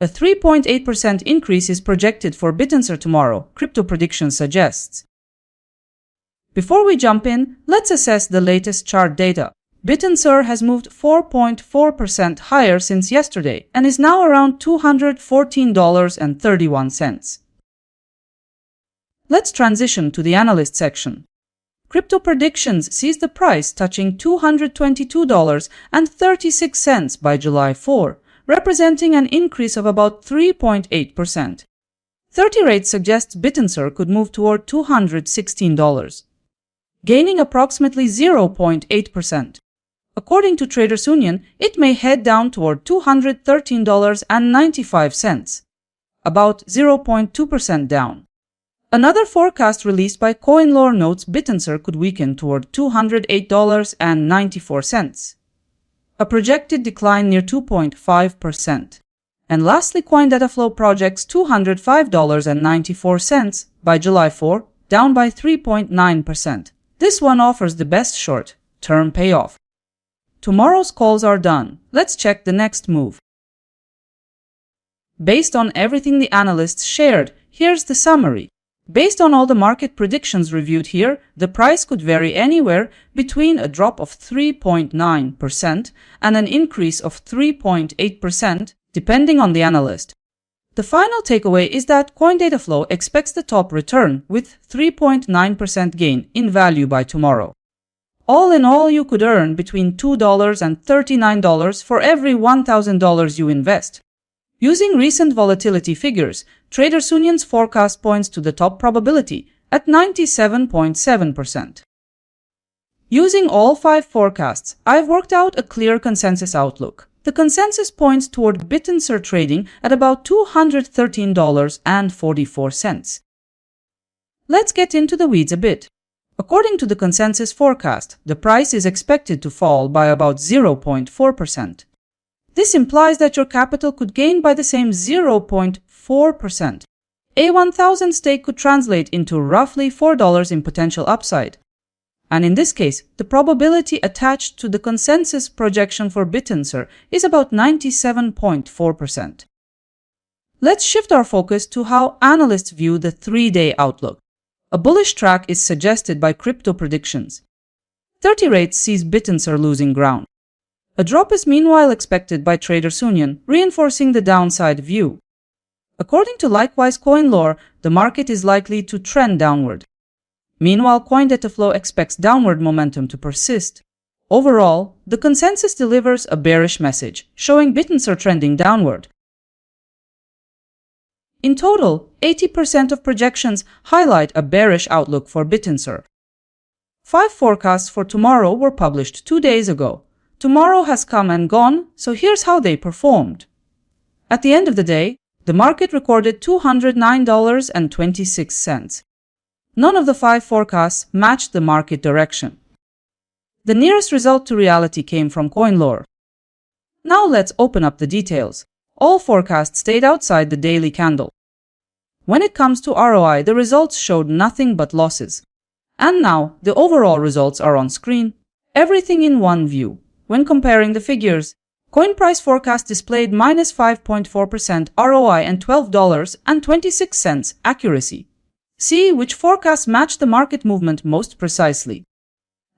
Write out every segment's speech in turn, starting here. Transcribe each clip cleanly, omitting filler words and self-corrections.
A 3.8% increase is projected for Bittensor tomorrow, Crypto Prediction suggests. Before we jump in, let's assess the latest chart data. Bittensor has moved 4.4% higher since yesterday and is now around $214.31. Let's transition to the analyst section. Crypto Predictions sees the price touching $222.36 by July 4, representing an increase of about 3.8%. 30 rate suggests Bittensor could move toward $216, gaining approximately 0.8%. According to Traders Union, it may head down toward $213.95, about 0.2% down. Another forecast released by CoinLore notes Bittensor could weaken toward $208.94, a projected decline near 2.5%. And lastly, CoinDataFlow projects $205.94 by July 4, down by 3.9%. This one offers the best short-term payoff. Tomorrow's calls are done. Let's check the next move. Based on everything the analysts shared, here's the summary. Based on all the market predictions reviewed here, the price could vary anywhere between a drop of 3.9% and an increase of 3.8%, depending on the analyst. The final takeaway is that CoinDataFlow expects the top return with 3.9% gain in value by tomorrow. All in all, you could earn between $2 and $39 for every $1,000 you invest. Using recent volatility figures, Traders Union's forecast points to the top probability at 97.7%. Using all 5 forecasts, I've worked out a clear consensus outlook. The consensus points toward Bittensor trading at about $213.44. Let's get into the weeds a bit. According to the consensus forecast, the price is expected to fall by about 0.4%. This implies that your capital could gain by the same 0.4%. A 1,000 stake could translate into roughly $4 in potential upside. And in this case, the probability attached to the consensus projection for Bittensor is about 97.4%. Let's shift our focus to how analysts view the 3-day outlook. A bullish track is suggested by Crypto Predictions. 30 rates sees Bittensor losing ground. A drop is meanwhile expected by Traders Union, reinforcing the downside view. According to likewise CoinLore, the market is likely to trend downward. Meanwhile, CoinDataFlow expects downward momentum to persist. Overall, the consensus delivers a bearish message, showing Bittensor trending downward. In total, 80% of projections highlight a bearish outlook for Bittensor. 5 forecasts for tomorrow were published 2 days ago. Tomorrow has come and gone, so here's how they performed. At the end of the day, the market recorded $209.26. None of the 5 forecasts matched the market direction. The nearest result to reality came from CoinLore. Now let's open up the details. All forecasts stayed outside the daily candle. When it comes to ROI, the results showed nothing but losses. And now, the overall results are on screen. Everything in one view. When comparing the figures, CoinPrice forecast displayed minus 5.4% ROI and $12.26 accuracy. See which forecasts match the market movement most precisely.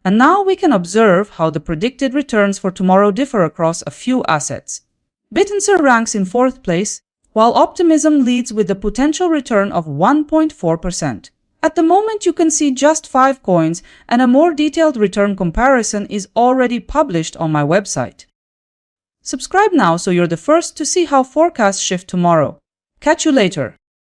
And now we can observe how the predicted returns for tomorrow differ across a few assets. Bittensor ranks in 4th place, while optimism leads with a potential return of 1.4%. At the moment, you can see just 5 coins, and a more detailed return comparison is already published on my website. Subscribe now so you're the first to see how forecasts shift tomorrow. Catch you later.